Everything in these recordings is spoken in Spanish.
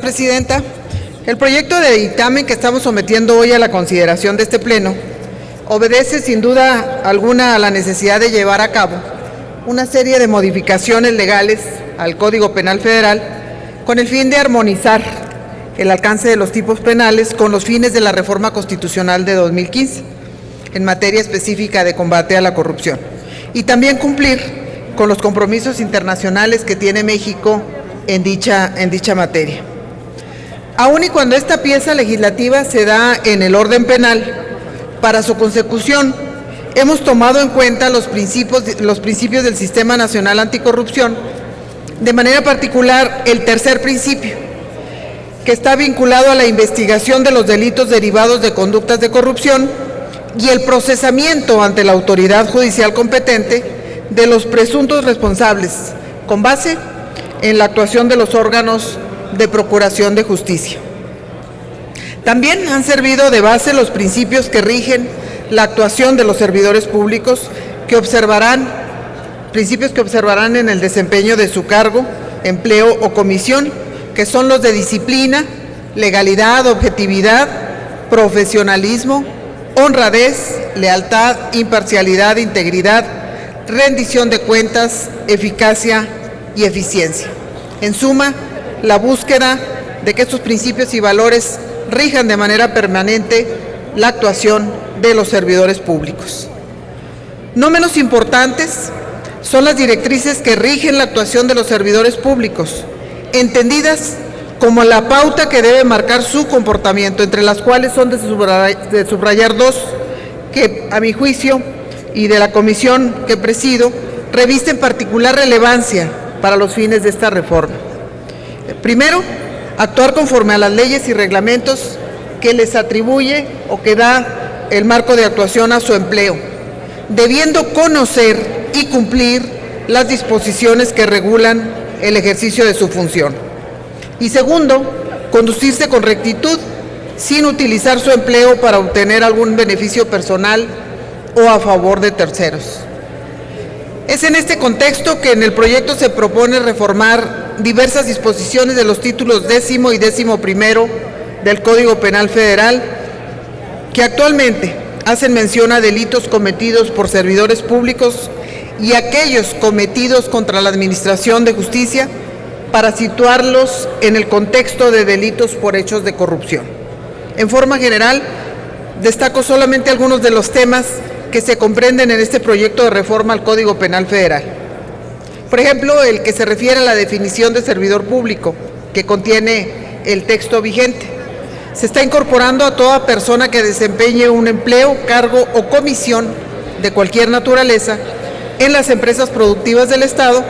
Presidenta. El proyecto de dictamen que estamos sometiendo hoy a la consideración de este Pleno obedece sin duda alguna a la necesidad de llevar a cabo una serie de modificaciones legales al Código Penal Federal con el fin de armonizar el alcance de los tipos penales con los fines de la reforma constitucional de 2015 en materia específica de combate a la corrupción y también cumplir con los compromisos internacionales que tiene México en dicha materia. Aun y cuando esta pieza legislativa se da en el orden penal, para su consecución hemos tomado en cuenta los principios del Sistema Nacional Anticorrupción, de manera particular el tercer principio, que está vinculado a la investigación de los delitos derivados de conductas de corrupción y el procesamiento ante la autoridad judicial competente de los presuntos responsables, con base en la actuación de los órganos de procuración de justicia. También han servido de base los principios que rigen la actuación de los servidores públicos, principios que observarán en el desempeño de su cargo, empleo o comisión, que son los de disciplina, legalidad, objetividad, profesionalismo, honradez, lealtad, imparcialidad, integridad, rendición de cuentas, eficacia y eficiencia. En suma, la búsqueda de que estos principios y valores rijan de manera permanente la actuación de los servidores públicos. No menos importantes son las directrices que rigen la actuación de los servidores públicos, entendidas como la pauta que debe marcar su comportamiento, entre las cuales son de subrayar dos que, a mi juicio, y de la comisión que presido, revisten particular relevancia para los fines de esta reforma. Primero, actuar conforme a las leyes y reglamentos que les atribuye o que da el marco de actuación a su empleo, debiendo conocer y cumplir las disposiciones que regulan el ejercicio de su función. Y segundo, conducirse con rectitud, sin utilizar su empleo para obtener algún beneficio personal o a favor de terceros. Es en este contexto que en el proyecto se propone reformar diversas disposiciones de los títulos 10º y 11º del Código Penal Federal, que actualmente hacen mención a delitos cometidos por servidores públicos y aquellos cometidos contra la Administración de Justicia, para situarlos en el contexto de delitos por hechos de corrupción. En forma general, destaco solamente algunos de los temas que se comprenden en este proyecto de reforma al Código Penal Federal. Por ejemplo, el que se refiere a la definición de servidor público, que contiene el texto vigente. Se está incorporando a toda persona que desempeñe un empleo, cargo o comisión de cualquier naturaleza en las empresas productivas del Estado,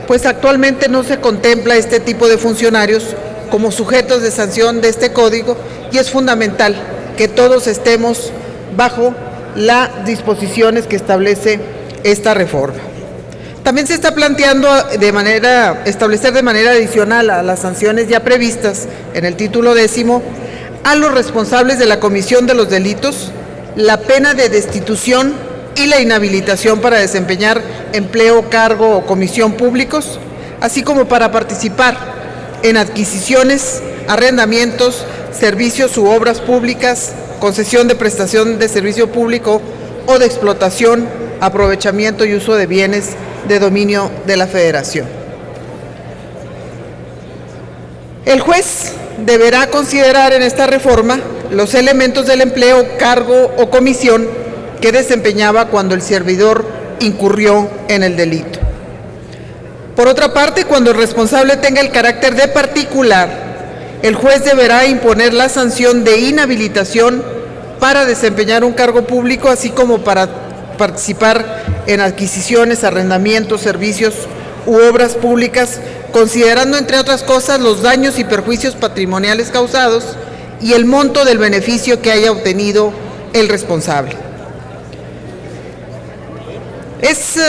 pues actualmente no se contempla este tipo de funcionarios como sujetos de sanción de este código, y es fundamental que todos estemos bajo las disposiciones que establece esta reforma. También se está planteando establecer de manera adicional a las sanciones ya previstas en el título 10º a los responsables de la comisión de los delitos la pena de destitución y la inhabilitación para desempeñar empleo, cargo o comisión públicos, así como para participar en adquisiciones, arrendamientos, servicios u obras públicas, concesión de prestación de servicio público o de explotación, aprovechamiento y uso de bienes de dominio de la Federación. El juez deberá considerar en esta reforma los elementos del empleo, cargo o comisión que desempeñaba cuando el servidor incurrió en el delito. Por otra parte, cuando el responsable tenga el carácter de particular, el juez deberá imponer la sanción de inhabilitación para desempeñar un cargo público, así como para participar en adquisiciones, arrendamientos, servicios u obras públicas, considerando, entre otras cosas, los daños y perjuicios patrimoniales causados y el monto del beneficio que haya obtenido el responsable. Es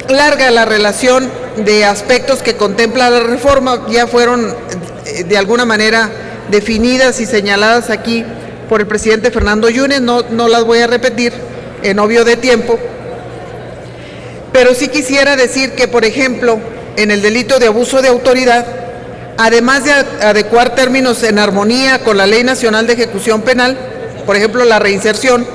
larga la relación de aspectos que contempla la reforma, ya fueron de alguna manera definidas y señaladas aquí por el presidente Fernando Yunes, no las voy a repetir en obvio de tiempo, pero sí quisiera decir que, por ejemplo, en el delito de abuso de autoridad, además de adecuar términos en armonía con la Ley Nacional de Ejecución Penal, por ejemplo, la reinserción,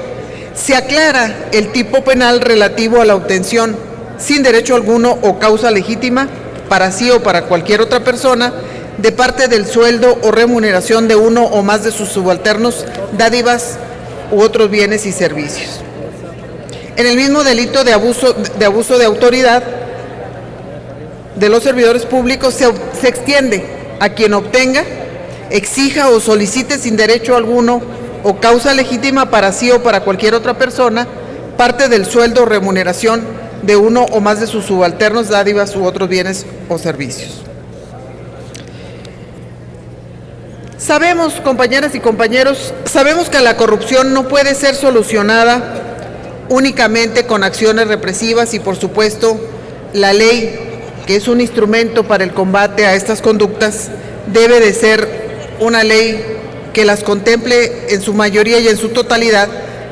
se aclara el tipo penal relativo a la obtención sin derecho alguno o causa legítima para sí o para cualquier otra persona de parte del sueldo o remuneración de uno o más de sus subalternos, dádivas u otros bienes y servicios. En el mismo delito de abuso de autoridad de los servidores públicos se extiende a quien obtenga, exija o solicite sin derecho alguno o causa legítima para sí o para cualquier otra persona parte del sueldo o remuneración de uno o más de sus subalternos, dádivas u otros bienes o servicios. Sabemos, compañeras y compañeros, sabemos que la corrupción no puede ser solucionada únicamente con acciones represivas y, por supuesto, la ley, que es un instrumento para el combate a estas conductas, debe de ser una ley que las contemple en su mayoría y en su totalidad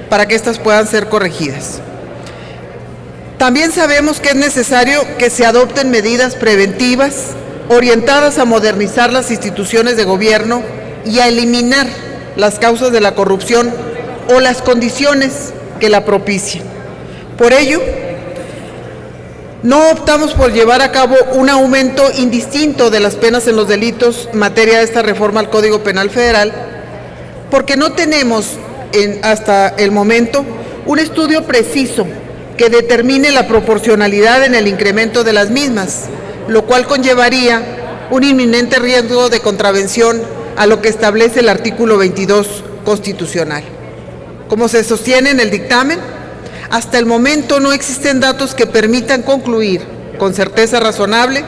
para que éstas puedan ser corregidas. También sabemos que es necesario que se adopten medidas preventivas orientadas a modernizar las instituciones de gobierno y a eliminar las causas de la corrupción o las condiciones que la propicien. Por ello, no optamos por llevar a cabo un aumento indistinto de las penas en los delitos en materia de esta reforma al Código Penal Federal, porque no tenemos hasta el momento un estudio preciso que determine la proporcionalidad en el incremento de las mismas, lo cual conllevaría un inminente riesgo de contravención a lo que establece el artículo 22 constitucional. Como se sostiene en el dictamen, hasta el momento no existen datos que permitan concluir con certeza razonable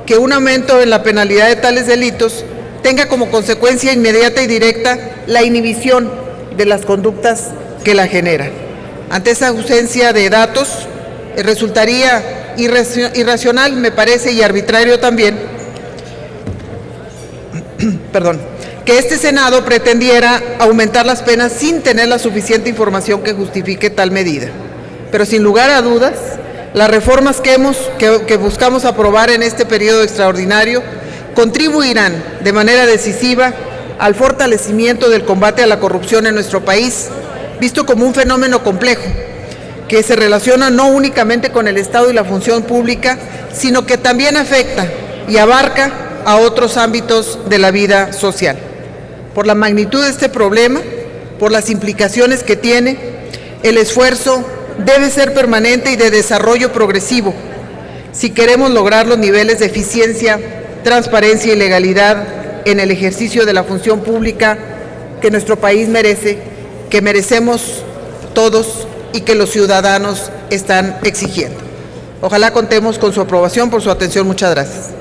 que un aumento en la penalidad de tales delitos tenga como consecuencia inmediata y directa la inhibición de las conductas que la generan. Ante esa ausencia de datos, resultaría irracional, me parece, y arbitrario también, que este Senado pretendiera aumentar las penas sin tener la suficiente información que justifique tal medida. Pero sin lugar a dudas, las reformas que buscamos aprobar en este periodo extraordinario contribuirán de manera decisiva al fortalecimiento del combate a la corrupción en nuestro país, visto como un fenómeno complejo, que se relaciona no únicamente con el Estado y la función pública, sino que también afecta y abarca a otros ámbitos de la vida social. Por la magnitud de este problema, por las implicaciones que tiene, el esfuerzo debe ser permanente y de desarrollo progresivo si queremos lograr los niveles de eficiencia, transparencia y legalidad en el ejercicio de la función pública que nuestro país merece, que merecemos todos y que los ciudadanos están exigiendo. Ojalá contemos con su aprobación. Por su atención, muchas gracias.